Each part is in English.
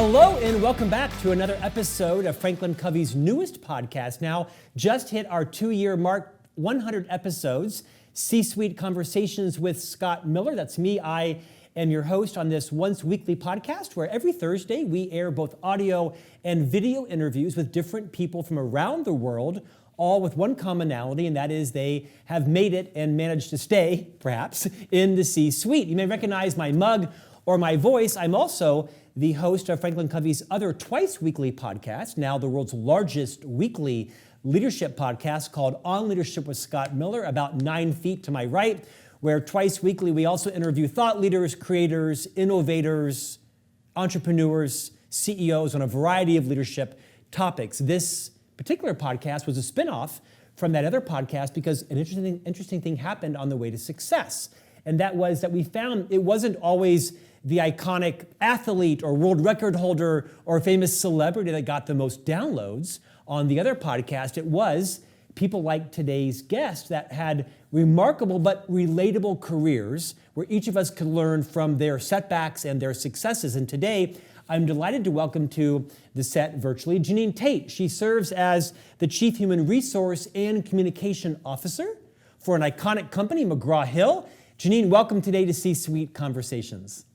Hello and welcome back to another episode of Franklin Covey's newest podcast. Now, just hit our 2-year mark, 100 episodes, C-Suite Conversations with Scott Miller. That's me. I am your host on this once weekly podcast where every Thursday we air both audio and video interviews with different people from around the world, all with one commonality, and that is they have made it and managed to stay, perhaps, in the C-Suite. You may recognize my mug or my voice. I'm also the host of Franklin Covey's other twice-weekly podcast, now the world's largest weekly leadership podcast called On Leadership with Scott Miller, about 9 feet to my right, where twice weekly we also interview thought leaders, creators, innovators, entrepreneurs, CEOs on a variety of leadership topics. This particular podcast was a spin-off from that other podcast because an interesting thing happened on the way to success. And that was that we found it wasn't always the iconic athlete or world record holder or famous celebrity that got the most downloads on the other podcast. It was people like today's guest that had remarkable but relatable careers where each of us could learn from their setbacks and their successes. And today, I'm delighted to welcome to the set virtually Jeannine Tait. She serves as the Chief Human Resource and Communication Officer for an iconic company, McGraw Hill. Jeannine, welcome today to C-Suite Conversations.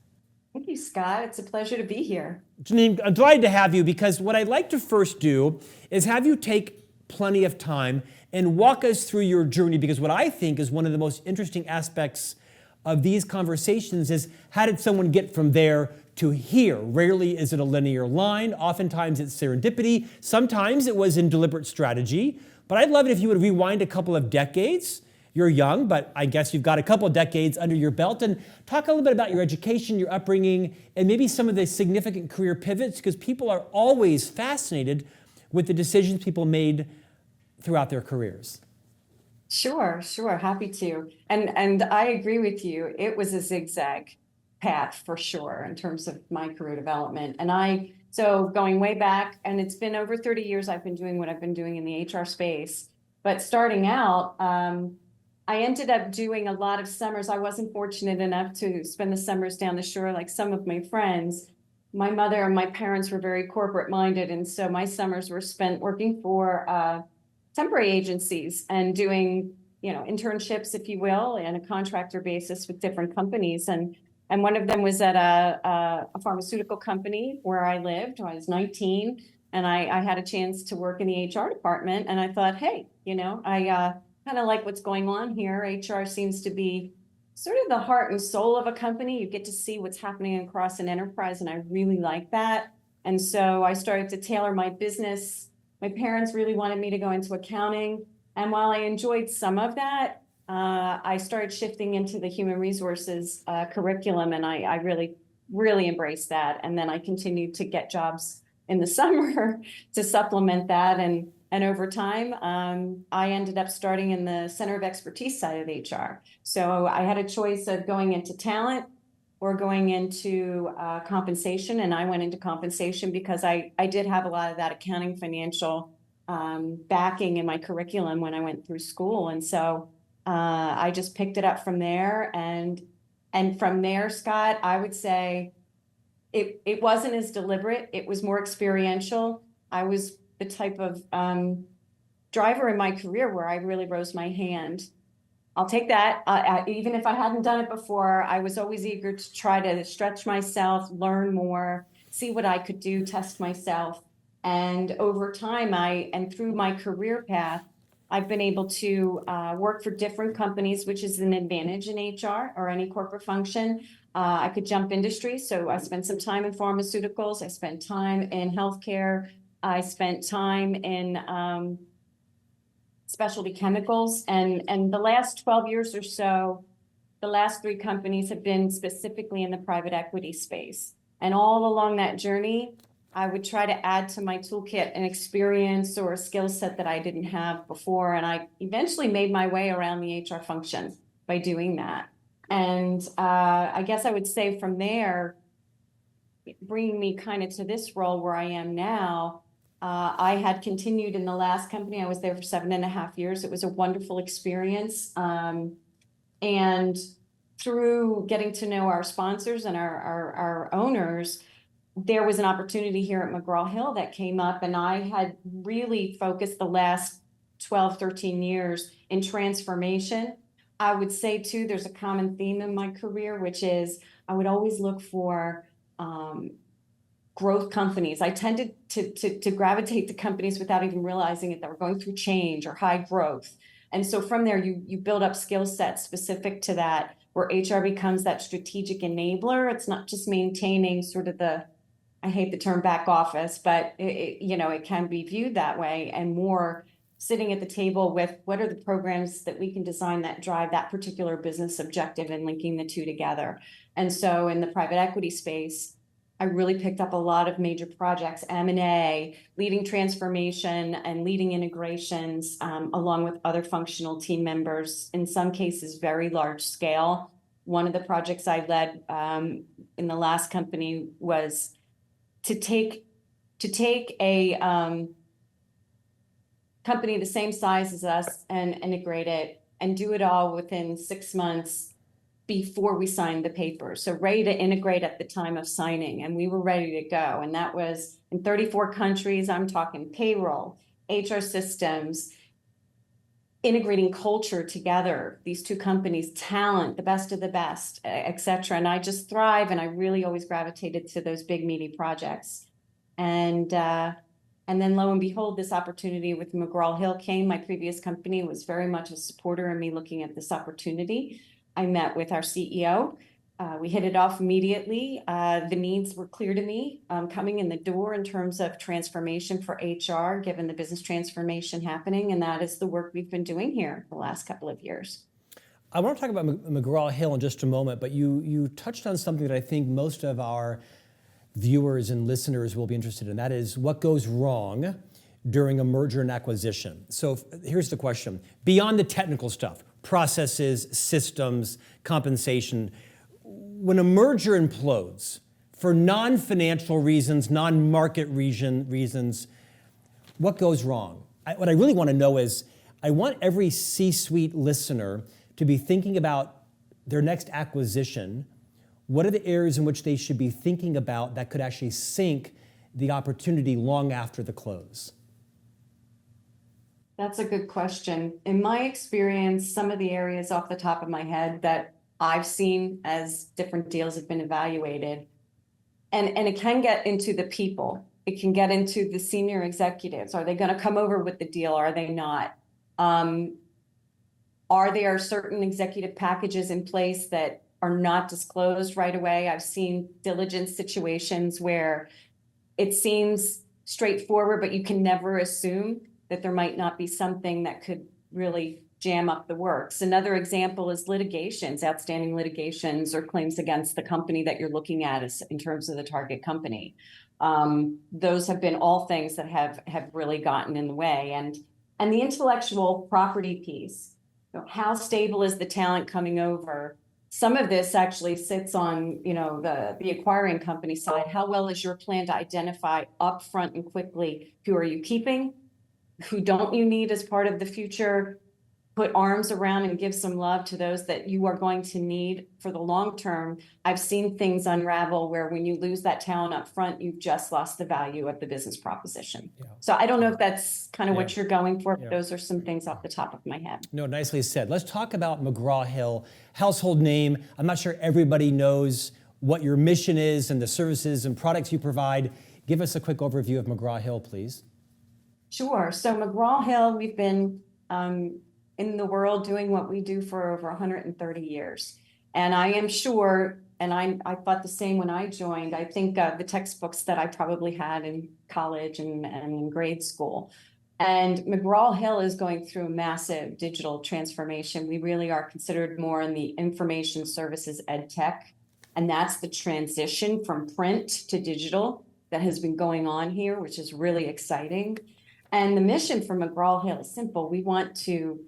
Thank you, Scott. It's a pleasure to be here. Jeannine, I'm delighted to have you because what I'd like to first do is have you take plenty of time and walk us through your journey, because what I think is one of the most interesting aspects of these conversations is how did someone get from there to here? Rarely is it a linear line. Oftentimes it's serendipity. Sometimes it was in deliberate strategy. But I'd love it if you would rewind a couple of decades. You're young, but I guess you've got a couple of decades under your belt, and talk a little bit about your education, your upbringing, and maybe some of the significant career pivots, because people are always fascinated with the decisions people made throughout their careers. Sure. Happy to. And I agree with you. It was a zigzag path for sure in terms of my career development. So going way back, and it's been over 30 years I've been doing what I've been doing in the HR space. But starting out, I ended up doing a lot of summers. I wasn't fortunate enough to spend the summers down the shore like some of my friends. My mother and my parents were very corporate minded, and so my summers were spent working for temporary agencies and doing, internships, if you will, on a contractor basis with different companies. And one of them was at a pharmaceutical company where I lived. I was 19, and I had a chance to work in the HR department. And I thought, hey, I kind of like what's going on here. HR seems to be sort of the heart and soul of a company. You get to see what's happening across an enterprise, and I really like that. And so I started to tailor my business. My parents really wanted me to go into accounting. And while I enjoyed some of that, I started shifting into the human resources curriculum, and I really, really embraced that. And then I continued to get jobs in the summer to supplement that. And over time, I ended up starting in the center of expertise side of HR. So I had a choice of going into talent or going into compensation. And I went into compensation because I did have a lot of that accounting financial backing in my curriculum when I went through school. And so I just picked it up from there. And from there, Scott, I would say it wasn't as deliberate. It was more experiential. I was the type of driver in my career where I really rose my hand. I'll take that. Even if I hadn't done it before, I was always eager to try to stretch myself, learn more, see what I could do, test myself. And over time, and through my career path, I've been able to work for different companies, which is an advantage in HR or any corporate function. I could jump industry. So I spent some time in pharmaceuticals. I spent time in healthcare. I spent time in specialty chemicals, and the last 12 years or so, the last 3 companies have been specifically in the private equity space. And all along that journey, I would try to add to my toolkit an experience or a skill set that I didn't have before. And I eventually made my way around the HR function by doing that. And I guess I would say from there, bringing me kind of to this role where I am now, I had continued in the last company. I was there for 7.5 years. It was a wonderful experience. And through getting to know our sponsors and our owners, there was an opportunity here at McGraw Hill that came up, and I had really focused the last 12, 13 years in transformation. I would say too, there's a common theme in my career, which is I would always look for growth companies. I tended to gravitate to companies without even realizing it that were going through change or high growth. And so from there, you build up skill sets specific to that, where HR becomes that strategic enabler. It's not just maintaining sort of the, I hate the term back office, but it can be viewed that way, and more sitting at the table with what are the programs that we can design that drive that particular business objective and linking the two together. And so in the private equity space, I really picked up a lot of major projects, M&A, leading transformation and leading integrations, along with other functional team members, in some cases, very large scale. One of the projects I led in the last company was to take a company the same size as us and integrate it and do it all within 6 months before we signed the paper. So ready to integrate at the time of signing, and we were ready to go. And that was in 34 countries. I'm talking payroll, HR systems, integrating culture together, these two companies, talent, the best of the best, et cetera. And I just thrive, and I really always gravitated to those big, meaty projects. And then lo and behold, this opportunity with McGraw Hill came. My previous company was very much a supporter in me looking at this opportunity. I met with our CEO. We hit it off immediately. The needs were clear to me coming in the door in terms of transformation for HR, given the business transformation happening. And that is the work we've been doing here the last couple of years. I want to talk about McGraw Hill in just a moment, but you touched on something that I think most of our viewers and listeners will be interested in. That is what goes wrong during a merger and acquisition. So here's the question. Beyond the technical stuff, processes, systems, compensation, when a merger implodes for non-financial reasons, non-market reasons, what goes wrong? What I really want to know is, I want every C-suite listener to be thinking about their next acquisition. What are the areas in which they should be thinking about that could actually sink the opportunity long after the close? That's a good question. In my experience, some of the areas off the top of my head that I've seen as different deals have been evaluated, and it can get into the people. It can get into the senior executives. Are they going to come over with the deal? Are they not? Are there certain executive packages in place that are not disclosed right away? I've seen diligence situations where it seems straightforward, but you can never assume that there might not be something that could really jam up the works. Another example is litigations, outstanding litigations or claims against the company that you're looking at as in terms of the target company. Those have been all things that have really gotten in the way. And the intellectual property piece, how stable is the talent coming over? Some of this actually sits on, the acquiring company side. How well is your plan to identify upfront and quickly who are you keeping? Who don't you need as part of the future? Put arms around and give some love to those that you are going to need for the long term. I've seen things unravel where when you lose that talent up front, you've just lost the value of the business proposition. Yeah. So I don't know if that's kind of what you're going for, but those are some things off the top of my head. No, nicely said. Let's talk about McGraw Hill, household name. I'm not sure everybody knows what your mission is and the services and products you provide. Give us a quick overview of McGraw Hill, please. Sure. So McGraw Hill, we've been in the world doing what we do for over 130 years. And I am sure, and I thought the same when I joined, I think the textbooks that I probably had in college and in grade school. And McGraw Hill is going through a massive digital transformation. We really are considered more in the information services ed tech. And that's the transition from print to digital that has been going on here, which is really exciting. And the mission for McGraw Hill is simple. We want to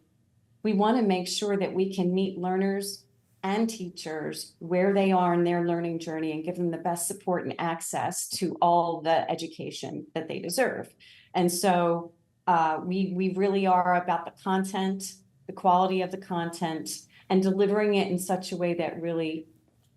make sure that we can meet learners and teachers where they are in their learning journey and give them the best support and access to all the education that they deserve. And so we really are about the content, the quality of the content, and delivering it in such a way that really,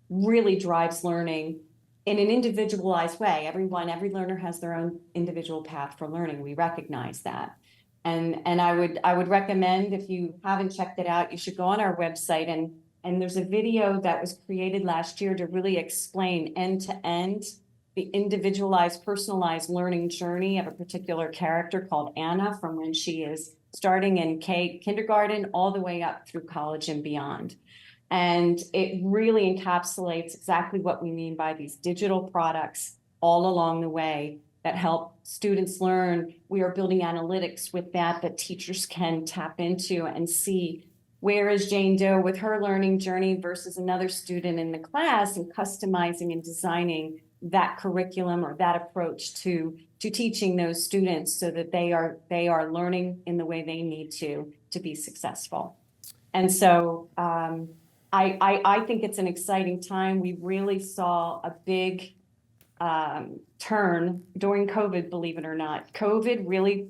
really drives learning in an individualized way. Every learner has their own individual path for learning. We recognize that. And I would recommend, if you haven't checked it out, you should go on our website, and there's a video that was created last year to really explain end to end the individualized, personalized learning journey of a particular character called Anna, from when she is starting in kindergarten all the way up through college and beyond. And it really encapsulates exactly what we mean by these digital products all along the way that help students learn. We are building analytics with that teachers can tap into and see where is Jane Doe with her learning journey versus another student in the class, and customizing and designing that curriculum or that approach to teaching those students so that they are learning in the way they need to be successful. And so I think it's an exciting time. We really saw a big turn during COVID, believe it or not. COVID really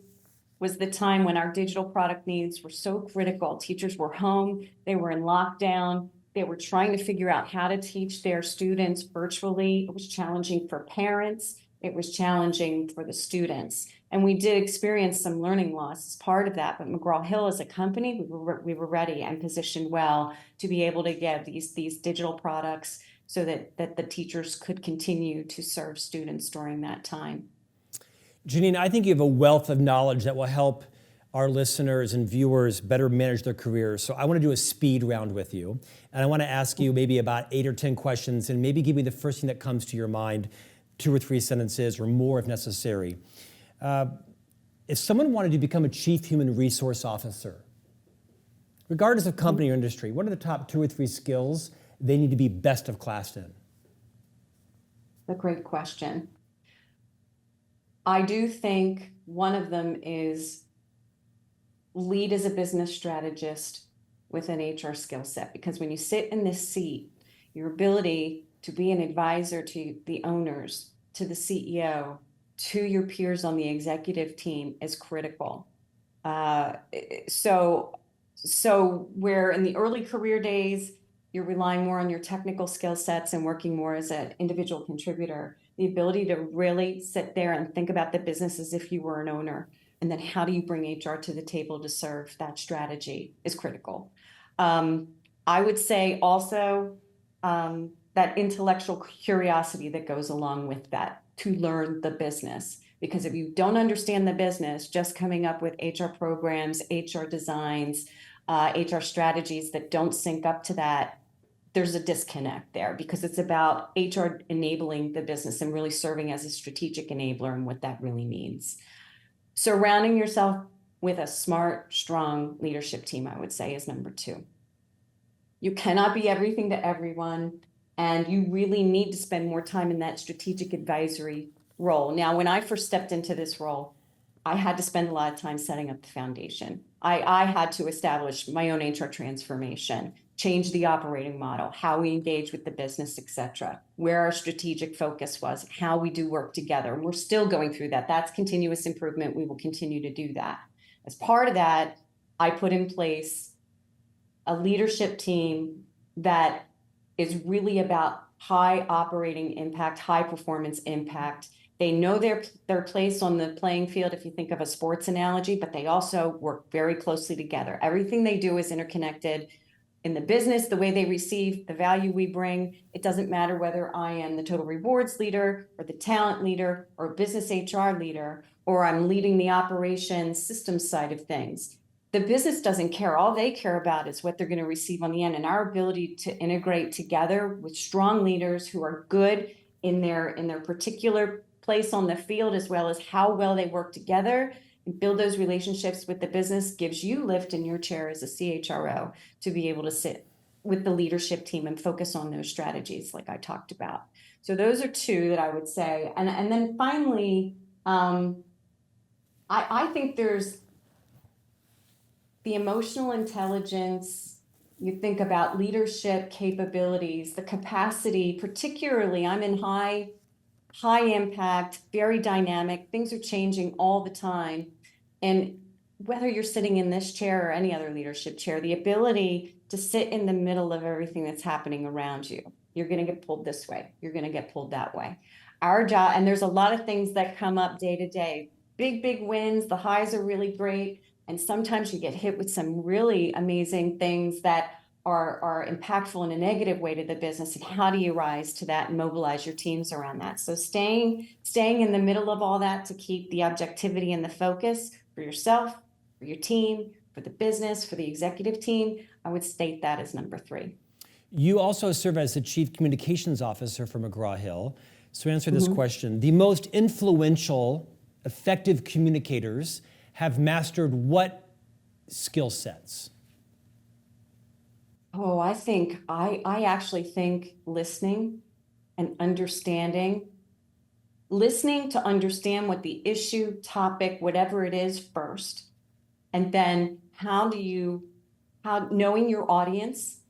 was the time when our digital product needs were so critical. Teachers were home, they were in lockdown, they were trying to figure out how to teach their students virtually. It was challenging for parents, it was challenging for the students. And we did experience some learning loss as part of that, but McGraw Hill as a company, we were ready and positioned well to be able to get these digital products so that the teachers could continue to serve students during that time. Jeannine, I think you have a wealth of knowledge that will help our listeners and viewers better manage their careers. So I want to do a speed round with you. And I want to ask you maybe about 8 or 10 questions, and maybe give me the first thing that comes to your mind, 2 or 3 sentences or more if necessary. If someone wanted to become a chief human resource officer, regardless of company or industry, what are the top 2 or 3 skills they need to be best of class in? A great question. I do think one of them is lead as a business strategist with an HR skill set, because when you sit in this seat, your ability to be an advisor to the owners, to the CEO, to your peers on the executive team is critical. So where in the early career days, you're relying more on your technical skill sets and working more as an individual contributor, the ability to really sit there and think about the business as if you were an owner, and then how do you bring HR to the table to serve that strategy is critical. I would say also that intellectual curiosity that goes along with that, to learn the business. Because if you don't understand the business, just coming up with HR programs, HR designs, HR strategies that don't sync up to that, there's a disconnect there, because it's about HR enabling the business and really serving as a strategic enabler and what that really means. Surrounding yourself with a smart, strong leadership team, I would say, is number 2. You cannot be everything to everyone, and you really need to spend more time in that strategic advisory role. Now, when I first stepped into this role, I had to spend a lot of time setting up the foundation. I had to establish my own HR transformation, change the operating model, how we engage with the business, et cetera, where our strategic focus was, how we do work together. And we're still going through that. That's continuous improvement. We will continue to do that. As part of that, I put in place a leadership team that is really about high operating impact, high performance impact. They know their place on the playing field, if you think of a sports analogy, but they also work very closely together. Everything they do is interconnected. In the business, the way they receive the value we bring, it doesn't matter whether I am the total rewards leader or the talent leader or business HR leader, or I'm leading the operations systems side of things. The business doesn't care. All they care about is what they're going to receive on the end, and our ability to integrate together with strong leaders who are good in their particular place on the field, as well as how well they work together and build those relationships with the business, gives you lift in your chair as a CHRO to be able to sit with the leadership team and focus on those strategies like I talked about. So those are 2 that I would say. And then finally, I think there's the emotional intelligence. You think about leadership capabilities, the capacity, particularly I'm in high impact, very dynamic. Things are changing all the time. And whether you're sitting in this chair or any other leadership chair, the ability to sit in the middle of everything that's happening around you you're going to get pulled this way. You're going to get pulled that way. Our job, and there's a lot of things that come up day to day, big wins. The highs are really great. And sometimes you get hit with some really amazing things that are impactful in a negative way to the business. And how do you rise to that and mobilize your teams around that? So staying in the middle of all that to keep the objectivity and the focus for yourself, for your team, for the business, for the executive team, I would state that as number 3. You also serve as the Chief Communications Officer for McGraw Hill. So answer this question. The most influential, effective communicators have mastered what skill sets? Oh, I actually think listening and understanding. Listening to understand what the issue, topic, whatever it is first. And then knowing your audience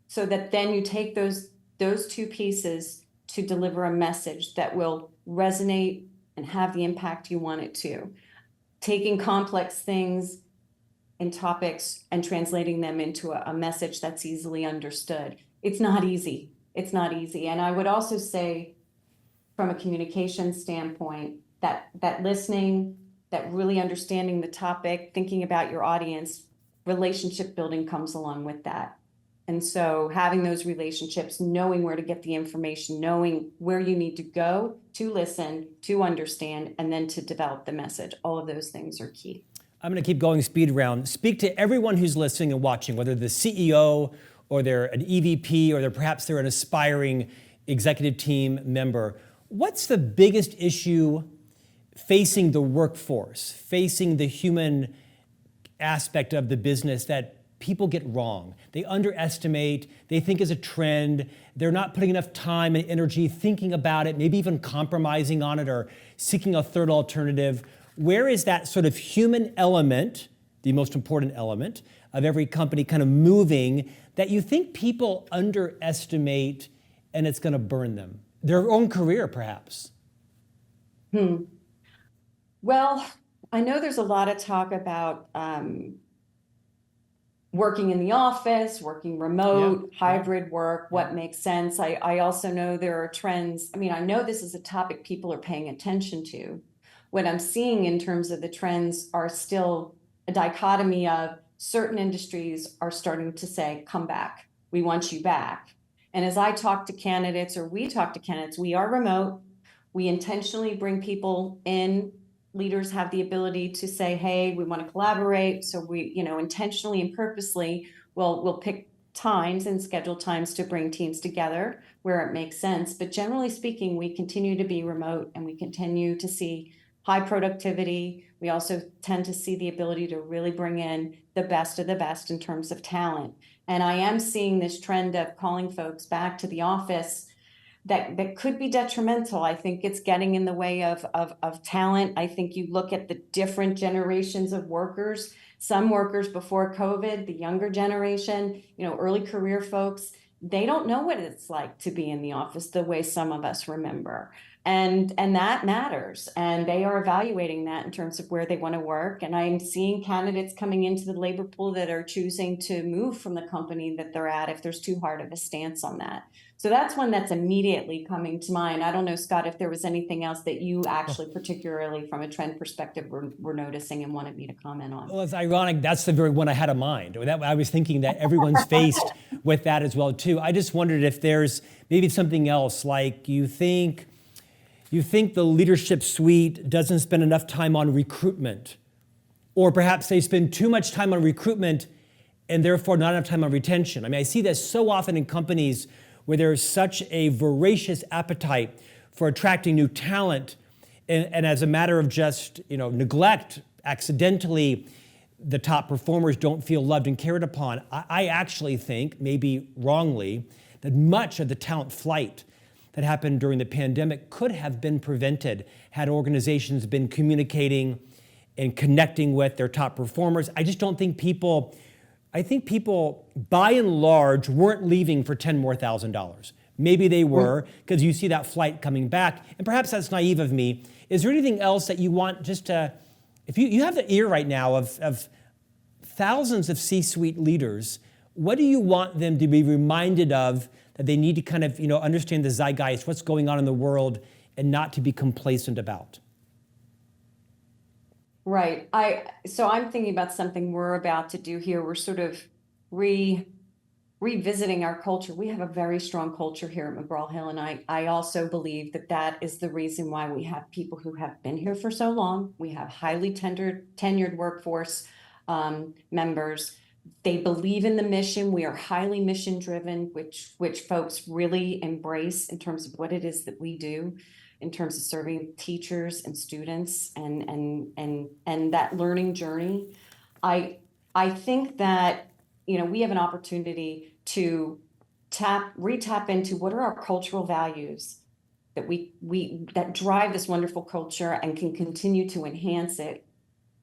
so that then you take those 2 pieces to deliver a message that will resonate and have the impact you want it to. Taking complex things and topics and translating them into a message that's easily understood. It's not easy. And I would also say, from a communication standpoint, that listening, that really understanding the topic, thinking about your audience, relationship building comes along with that. And so having those relationships, knowing where to get the information, knowing where you need to go to listen, to understand, and then to develop the message, all of those things are key. I'm going to keep going speed round. Speak to everyone who's listening and watching, whether the CEO or they're an EVP or perhaps they're an aspiring executive team member. What's the biggest issue facing the workforce, facing the human aspect of the business that people get wrong? They underestimate, they think is a trend, they're not putting enough time and energy thinking about it, maybe even compromising on it or seeking a third alternative. Where is that sort of human element, the most important element of every company kind of moving, that you think people underestimate and it's going to burn them? Their own career, perhaps. Well, I know there's a lot of talk about working in the office, working remote, hybrid work, what makes sense. I also know there are trends. I mean, I know this is a topic people are paying attention to. What I'm seeing in terms of the trends are still a dichotomy of certain industries are starting to say, come back, we want you back. And as I talk to candidates, or we talk to candidates, we are remote. We intentionally bring people in. Leaders have the ability to say, hey, we want to collaborate. So we, intentionally and purposely we'll pick times and schedule times to bring teams together where it makes sense. But generally speaking, we continue to be remote and we continue to see high productivity. We also tend to see the ability to really bring in the best of the best in terms of talent. And I am seeing this trend of calling folks back to the office that could be detrimental. I think it's getting in the way of talent. I think you look at the different generations of workers. Some workers before COVID, the younger generation, early career folks, they don't know what it's like to be in the office the way some of us remember. And that matters. And they are evaluating that in terms of where they want to work. And I'm seeing candidates coming into the labor pool that are choosing to move from the company that they're at if there's too hard of a stance on that. So that's one that's immediately coming to mind. I don't know, Scott, if there was anything else that you actually, particularly from a trend perspective, were noticing and wanted me to comment on. Well, it's ironic. That's the very one I had in mind. I was thinking that everyone's faced with that as well, too. I just wondered if there's maybe something else, like you think the leadership suite doesn't spend enough time on recruitment, or perhaps they spend too much time on recruitment and therefore not enough time on retention. I mean, I see this so often in companies where there's such a voracious appetite for attracting new talent, and as a matter of just neglect, accidentally, the top performers don't feel loved and cared upon. I actually think, maybe wrongly, that much of the talent flight that happened during the pandemic could have been prevented had organizations been communicating and connecting with their top performers. I just don't think people, by and large, weren't leaving for $10,000 more. Maybe they were, because you see that flight coming back. And perhaps that's naive of me. Is there anything else that you want just to, if you have the ear right now of thousands of C-suite leaders, What do you want them to be reminded of that they need to kind of, understand the zeitgeist, what's going on in the world, and not to be complacent about? Right. So I'm thinking about something we're about to do here. We're sort of revisiting our culture. We have a very strong culture here at McGraw Hill, and I also believe that that is the reason why we have people who have been here for so long. We have highly tenured workforce members. They believe in the mission. We are highly mission driven, which folks really embrace in terms of what it is that we do, in terms of serving teachers and students and that learning journey. I think that we have an opportunity to re-tap into what are our cultural values that that drive this wonderful culture and can continue to enhance it.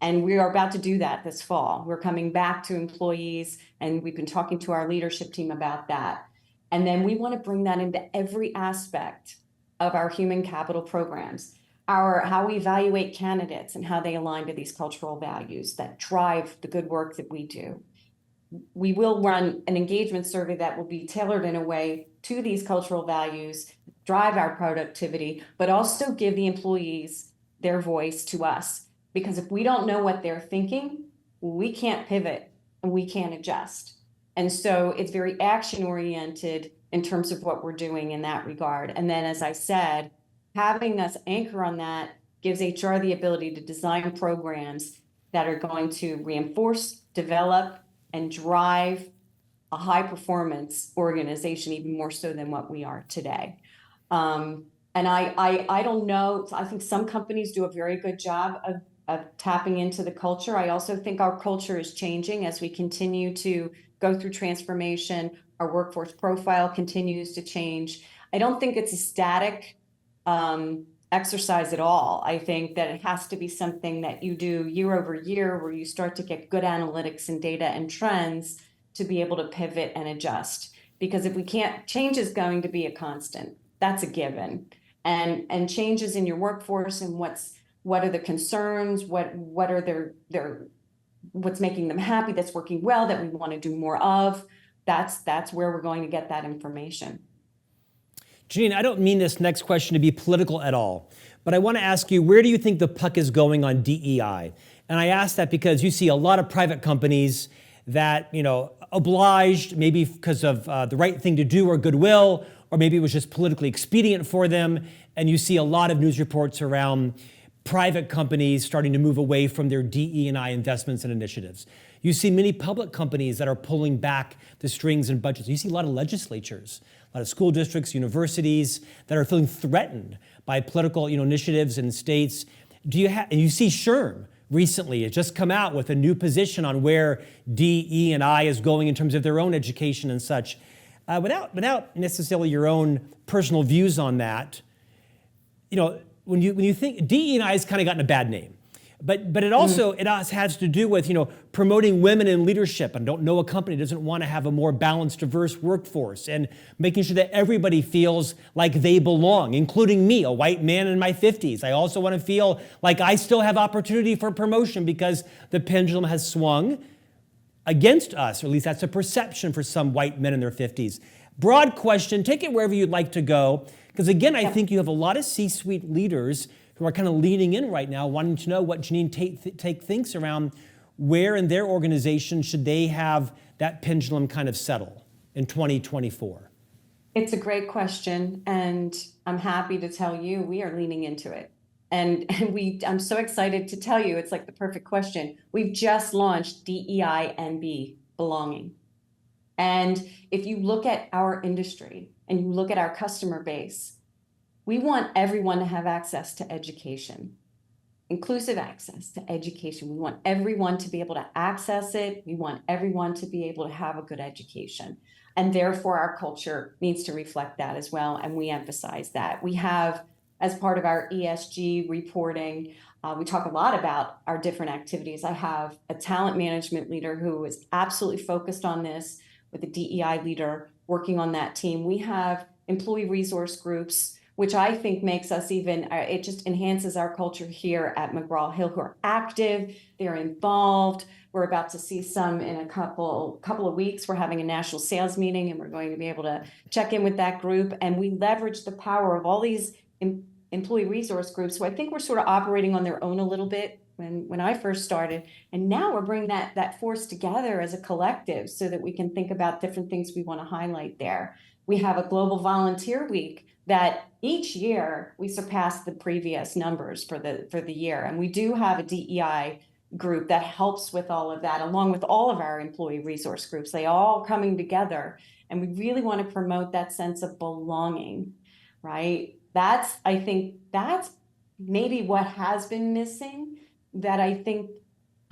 And we are about to do that this fall. We're coming back to employees, and we've been talking to our leadership team about that. And then we want to bring that into every aspect of our human capital programs, how we evaluate candidates and how they align to these cultural values that drive the good work that we do. We will run an engagement survey that will be tailored in a way to these cultural values, drive our productivity, but also give the employees their voice to us. Because if we don't know what they're thinking, we can't pivot and we can't adjust. And so it's very action oriented in terms of what we're doing in that regard. And then, as I said, having us anchor on that gives HR the ability to design programs that are going to reinforce, develop, and drive a high performance organization even more so than what we are today. And I don't know, I think some companies do a very good job of tapping into the culture. I also think our culture is changing as we continue to go through transformation. Our workforce profile continues to change. I don't think it's a static exercise at all. I think that it has to be something that you do year over year, where you start to get good analytics and data and trends to be able to pivot and adjust. Because if we can't, change is going to be a constant. That's a given. And changes in your workforce and what are the concerns, what are what's making them happy, that's working well, that we want to do more of. That's where we're going to get that information. Jeannine, I don't mean this next question to be political at all, but I want to ask you, where do you think the puck is going on DEI? And I ask that because you see a lot of private companies that, obliged, maybe because of the right thing to do or goodwill, or maybe it was just politically expedient for them. And you see a lot of news reports around private companies starting to move away from their DE&I investments and initiatives. You see many public companies that are pulling back the strings and budgets. You see a lot of legislatures, a lot of school districts, universities that are feeling threatened by political initiatives in states. And you see SHRM recently has just come out with a new position on where DE&I is going in terms of their own education and such. Without necessarily your own personal views on that, when you think DE&I has kind of gotten a bad name, but it also has to do with promoting women in leadership. I don't know a company that doesn't want to have a more balanced, diverse workforce, and making sure that everybody feels like they belong, including me, a white man in my 50s. I also want to feel like I still have opportunity for promotion because the pendulum has swung against us, or at least that's a perception for some white men in their 50s. Broad question, take it wherever you'd like to go. Because again, I think you have a lot of C-suite leaders who are kind of leaning in right now, wanting to know what Jeannine Tait thinks around where in their organization should they have that pendulum kind of settle in 2024. It's a great question, and I'm happy to tell you we are leaning into it. And I'm so excited to tell you, it's like the perfect question. We've just launched DEI&B, belonging. And if you look at our industry and you look at our customer base, we want everyone to have access to education, inclusive access to education. We want everyone to be able to access it. We want everyone to be able to have a good education. And therefore, our culture needs to reflect that as well. And we emphasize that. We have, as part of our ESG reporting, we talk a lot about our different activities. I have a talent management leader who is absolutely focused on this, with a DEI leader working on that team. We have employee resource groups, which I think makes us it just enhances our culture here at McGraw Hill, who are active, they're involved, We're about to see some in a couple of weeks. We're having a national sales meeting, and we're going to be able to check in with that group. And we leverage the power of all these employee resource groups. So I think we're sort of operating on their own a little bit when I first started. And now we're bringing that force together as a collective so that we can think about different things we want to highlight there. We have a Global Volunteer Week that each year we surpass the previous numbers for the year. And we do have a DEI group that helps with all of that, along with all of our employee resource groups. They all coming together. And we really want to promote that sense of belonging, right? I think that's maybe what has been missing, that I think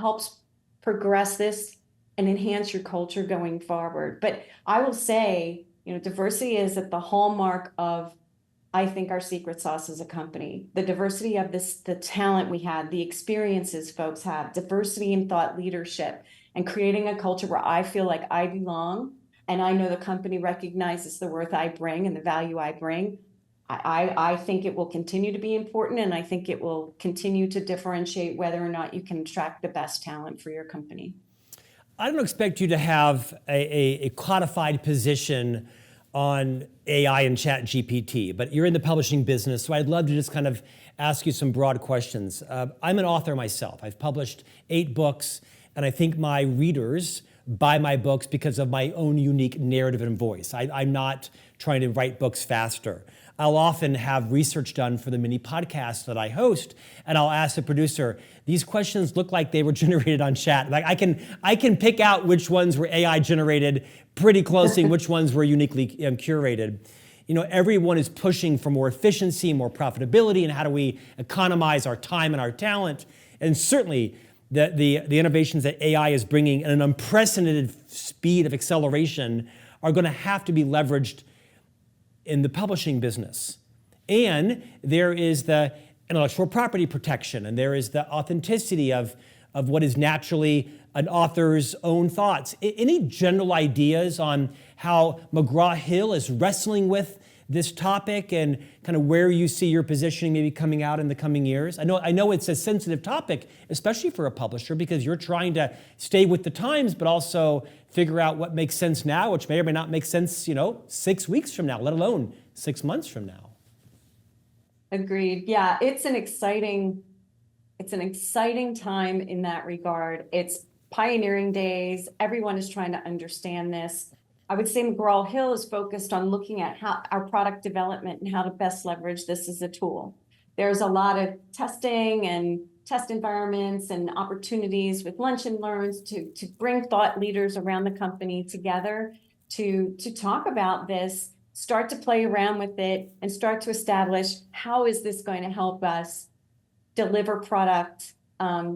helps progress this and enhance your culture going forward. But I will say, diversity is at the hallmark of, I think, our secret sauce as a company. The diversity of the talent we had, the experiences folks have, diversity in thought leadership, and creating a culture where I feel like I belong and I know the company recognizes the worth I bring and the value I bring. I think it will continue to be important, and I think it will continue to differentiate whether or not you can attract the best talent for your company. I don't expect you to have a codified position on AI and Chat GPT, but you're in the publishing business, so I'd love to just kind of ask you some broad questions. I'm an author myself. I've published 8 books, and I think my readers buy my books because of my own unique narrative and voice. I'm not trying to write books faster. I'll often have research done for the mini podcasts that I host, and I'll ask the producer, these questions look like they were generated on chat. Like I can pick out which ones were AI generated pretty closely, and which ones were uniquely curated. Everyone is pushing for more efficiency, more profitability, and how do we economize our time and our talent. And certainly the innovations that AI is bringing at an unprecedented speed of acceleration are going to have to be leveraged in the publishing business. And there is the intellectual property protection, and there is the authenticity of what is naturally an author's own thoughts. Any general ideas on how McGraw Hill is wrestling with this topic and kind of where you see your positioning maybe coming out in the coming years? I know it's a sensitive topic, especially for a publisher, because you're trying to stay with the times, but also figure out what makes sense now, which may or may not make sense, 6 weeks from now, let alone 6 months from now. Agreed. Yeah, it's an exciting time in that regard. It's pioneering days. Everyone is trying to understand this. I would say McGraw Hill is focused on looking at how our product development and how to best leverage this as a tool. There's a lot of testing and test environments and opportunities with lunch and learns to bring thought leaders around the company together to talk about this, start to play around with it, and start to establish how is this going to help us deliver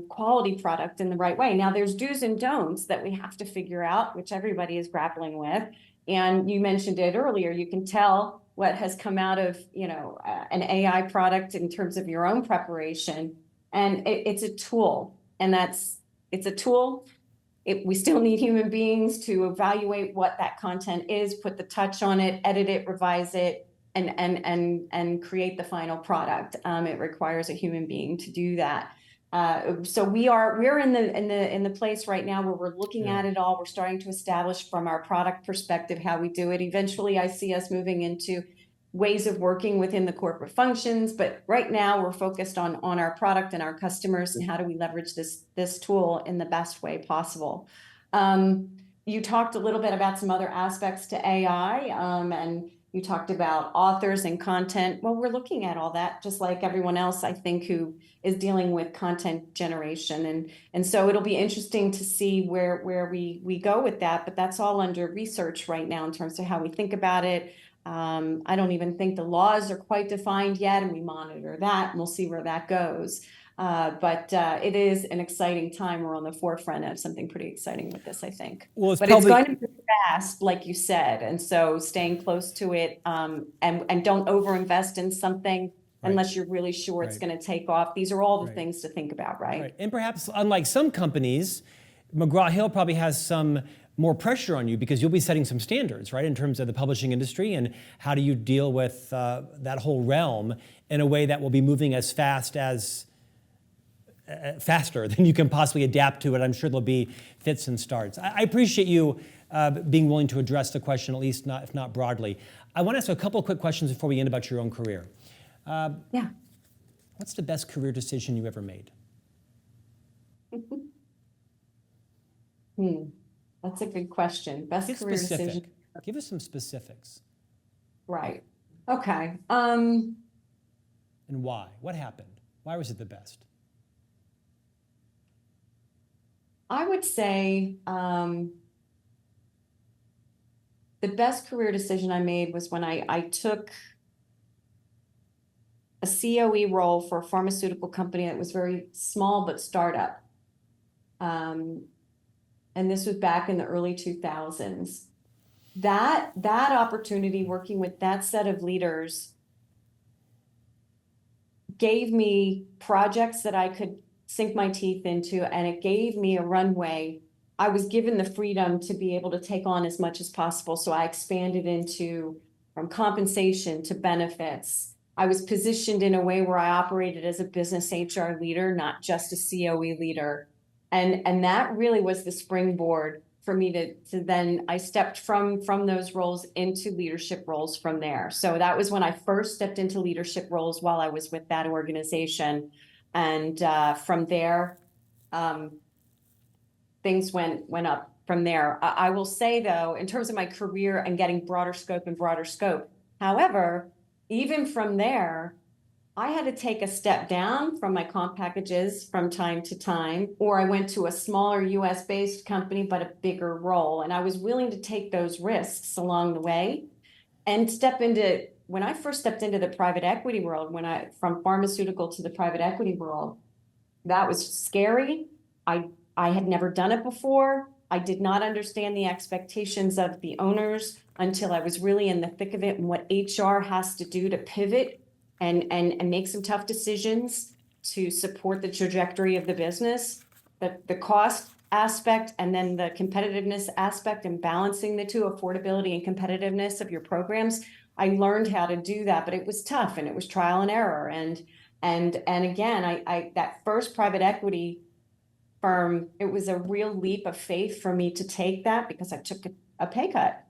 quality product in the right way. Now, there's do's and don'ts that we have to figure out, which everybody is grappling with. And you mentioned it earlier, you can tell what has come out of an AI product in terms of your own preparation. And it's a tool, and it's a tool. We still need human beings to evaluate what that content is, put the touch on it, edit it, revise it, and create the final product. It requires a human being to do that. So we're in the place right now where we're looking at it all. We're starting to establish from our product perspective how we do it. Eventually, I see us moving into ways of working within the corporate functions, but right now we're focused on our product and our customers and how do we leverage this tool in the best way possible. You talked a little bit about some other aspects to AI, and you talked about authors and content. Well, we're looking at all that, just like everyone else, I think, who is dealing with content generation. And so it'll be interesting to see where we go with that, but that's all under research right now in terms of how we think about it. I don't even think the laws are quite defined yet, and we monitor that, and we'll see where that goes. But it is an exciting time. We're on the forefront of something pretty exciting with this, I think. Well, it's going to be fast, like you said, and so staying close to it, and don't overinvest in something unless you're really sure it's going to take off. These are all the things to think about, right? And perhaps, unlike some companies, McGraw Hill probably has some more pressure on you because you'll be setting some standards, right, in terms of the publishing industry, and how do you deal with that whole realm in a way that will be moving as fast as faster than you can possibly adapt to it. I'm sure there'll be fits and starts. I appreciate you being willing to address the question, at least not, if not broadly. I want to ask a couple of quick questions before we end about your own career. Yeah. What's the best career decision you ever made? That's a good question. Best career decision. Give us some specifics. Right. Okay. And why? What happened? Why was it the best? I would say the best career decision I made was when I took a COE role for a pharmaceutical company that was very small but startup. And this was back in the early 2000s. That opportunity, working with that set of leaders, gave me projects that I could sink my teeth into, and it gave me a runway. I was given the freedom to be able to take on as much as possible. So I expanded into from compensation to benefits. I was positioned in a way where I operated as a business HR leader, not just a COE leader. And that really was the springboard for me to then I stepped from those roles into leadership roles from there. So that was when I first stepped into leadership roles while I was with that organization. And from there, things went up from there. I will say, though, in terms of my career and getting broader scope, however, even from there, I had to take a step down from my comp packages from time to time, or I went to a smaller US-based company, but a bigger role. And I was willing to take those risks along the way and when I first stepped into the private equity world, from pharmaceutical to the private equity world, that was scary. I had never done it before. I did not understand the expectations of the owners until I was really in the thick of it and what HR has to do to pivot and make some tough decisions to support the trajectory of the business, the cost aspect, and then the competitiveness aspect, and balancing the two, affordability and competitiveness of your programs. I learned how to do that, but it was tough and it was trial and error. And again, I that first private equity firm, it was a real leap of faith for me to take that because I took a pay cut.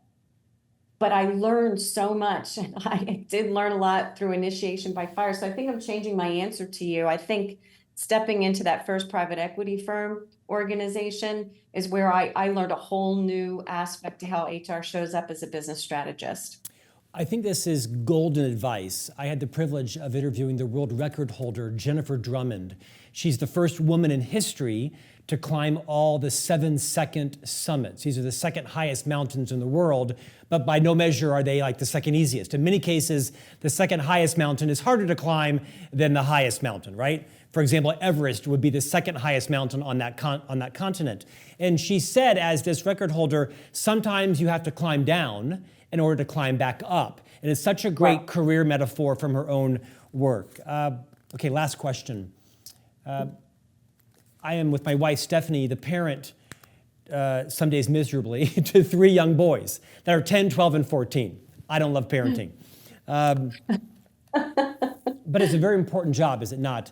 But I learned so much, and I did learn a lot through initiation by fire. So I think I'm changing my answer to you. I think stepping into that first private equity firm organization is where I learned a whole new aspect to how HR shows up as a business strategist. I think this is golden advice. I had the privilege of interviewing the world record holder, Jennifer Drummond. She's the first woman in history to climb all the 7-second summits. These are the second highest mountains in the world, but by no measure are they like the second easiest. In many cases, the second highest mountain is harder to climb than the highest mountain, right? For example, Everest would be the second highest mountain on that continent. And she said, as this record holder, sometimes you have to climb down in order to climb back up. And it's such a great career metaphor from her own work. Okay, last question. I am, with my wife, Stephanie, the parent, some days miserably, to 3 young boys that are 10, 12, and 14. I don't love parenting. But it's a very important job, is it not?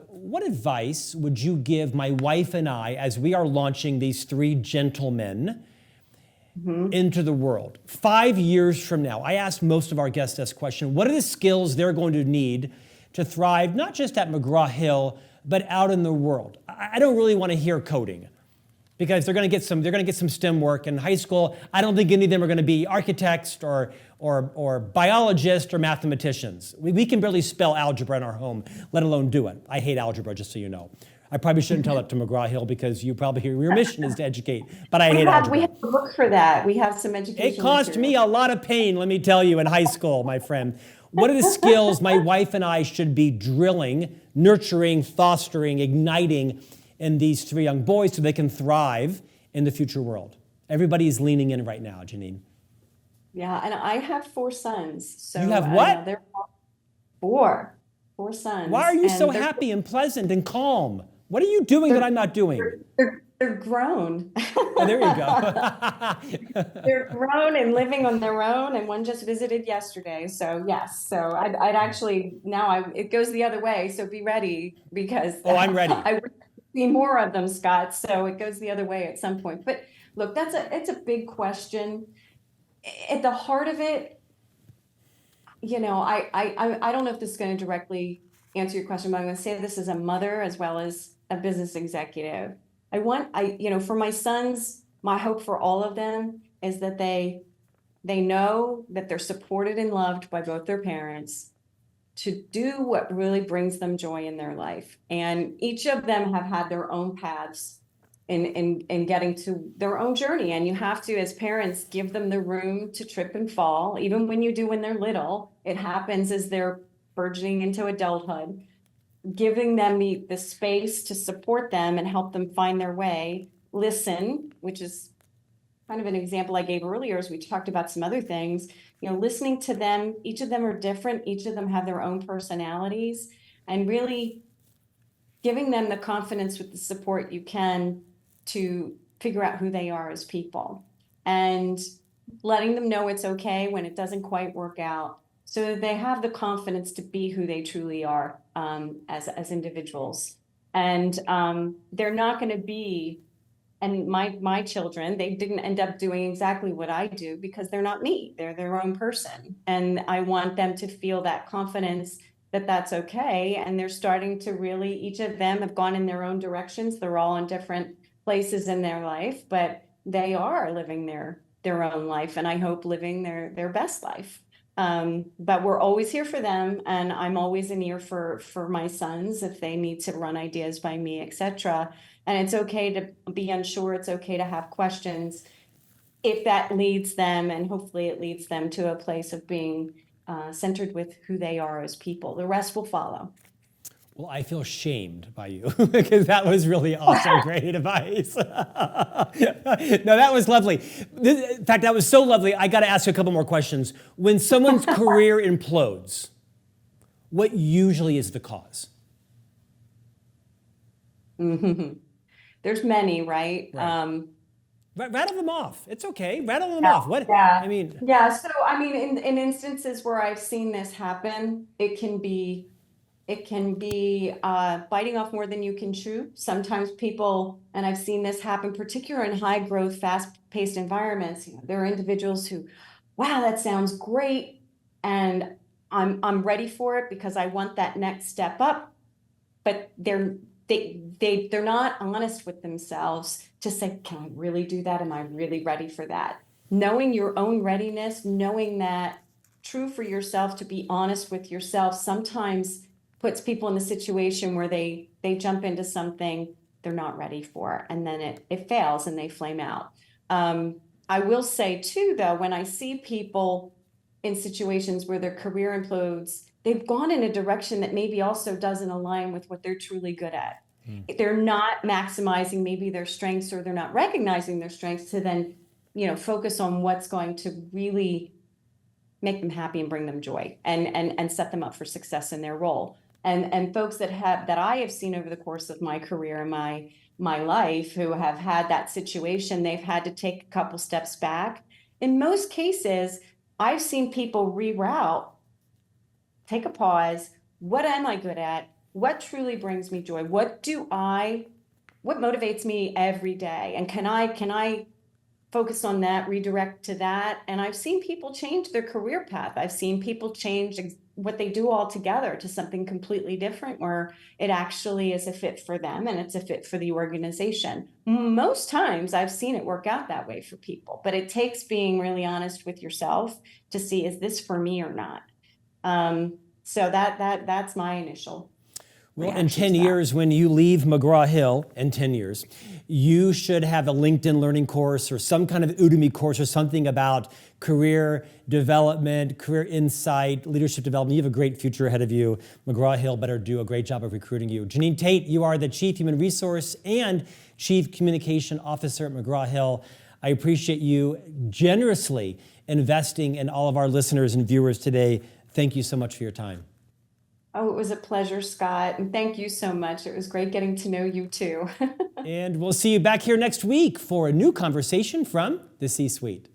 What advice would you give my wife and I as we are launching these 3 gentlemen into the world? 5 years from now, I ask most of our guests this question: what are the skills they're going to need to thrive, not just at McGraw Hill, but out in the world? I don't really want to hear coding, because they're going to get some STEM work in high school. I don't think any of them are going to be architects or biologists or mathematicians. We can barely spell algebra in our home, let alone do it. I hate algebra, just so you know. I probably shouldn't tell that to McGraw Hill, because you probably hear your mission is to educate, but I hate algebra. We have a book for that. We have some education. It cost me a lot of pain, let me tell you, in high school, my friend. What are the skills my wife and I should be drilling, nurturing, fostering, igniting in these 3 young boys so they can thrive in the future world? Everybody is leaning in right now, Jeannine. Yeah, and I have 4 sons. So you have what? They're 4 sons. Why are you so happy and pleasant and calm? What are you doing that I'm not doing? They're grown. Oh, there you go. They're grown and living on their own, and one just visited yesterday. So yes, so I'd actually it goes the other way. So be ready because Oh, I'm ready. I would see more of them, Scott. So it goes the other way at some point. But look, it's a big question. At the heart of it, I don't know if this is going to directly answer your question, but I'm going to say this as a mother as well as a business executive. For my sons, my hope for all of them is that they know that they're supported and loved by both their parents to do what really brings them joy in their life. And each of them have had their own paths in getting to their own journey. And you have to, as parents, give them the room to trip and fall, even when you do when they're little. It happens as they're burgeoning into adulthood. Giving them the space to support them and help them find their way. Listen, which is kind of an example I gave earlier as we talked about some other things, listening to them. Each of them are different. Each of them have their own personalities, and really giving them the confidence with the support you can to figure out who they are as people, and letting them know it's okay when it doesn't quite work out, so that they have the confidence to be who they truly are as individuals. And they're not going to be, and my children, they didn't end up doing exactly what I do because they're not me. They're their own person. And I want them to feel that confidence that that's okay. And they're starting to really, each of them have gone in their own directions. They're all in different places in their life, but they are living their own life, and I hope living their best life. But we're always here for them, and I'm always an ear for my sons if they need to run ideas by me, etc. And it's okay to be unsure. It's okay to have questions if that leads them, and hopefully it leads them to a place of being centered with who they are as people. The rest will follow. Well, I feel shamed by you because that was really awesome, great advice. No, that was lovely. In fact, that was so lovely. I got to ask you a couple more questions. When someone's career implodes, what usually is the cause? Mm-hmm. There's many, right? Rattle them off. It's okay. Rattle them off. What? Yeah. I mean. Yeah. So, I mean, in instances where I've seen this happen, it can be biting off more than you can chew. Sometimes people, and I've seen this happen, particularly in high growth, fast paced environments. There are individuals who, wow, that sounds great, and I'm ready for it because I want that next step up. But they're not honest with themselves to say, can I really do that? Am I really ready for that? Knowing your own readiness, knowing that true for yourself, to be honest with yourself, sometimes puts people in the situation where they jump into something they're not ready for, and then it fails and they flame out. I will say too, though, when I see people in situations where their career implodes, they've gone in a direction that maybe also doesn't align with what they're truly good at. They're not maximizing maybe their strengths, or they're not recognizing their strengths to then, focus on what's going to really make them happy and bring them joy and set them up for success in their role. And folks that I have seen over the course of my career and my life who have had that situation, they've had to take a couple steps back. In most cases, I've seen people reroute, take a pause. What am I good at? What truly brings me joy? What motivates me every day? And can I focus on that, redirect to that? And I've seen people change their career path. I've seen people change what they do altogether to something completely different, where it actually is a fit for them and it's a fit for the organization. Most times I've seen it work out that way for people, but it takes being really honest with yourself to see, is this for me or not? So that's my initial. Well, in 10 years, when you leave McGraw Hill, in 10 years, you should have a LinkedIn learning course or some kind of Udemy course or something about career development, career insight, leadership development. You have a great future ahead of you. McGraw Hill better do a great job of recruiting you. Jeannine Tait, you are the Chief Human Resource and Chief Communication Officer at McGraw Hill. I appreciate you generously investing in all of our listeners and viewers today. Thank you so much for your time. Oh, it was a pleasure, Scott. And thank you so much. It was great getting to know you too. And we'll see you back here next week for a new conversation from the C-Suite.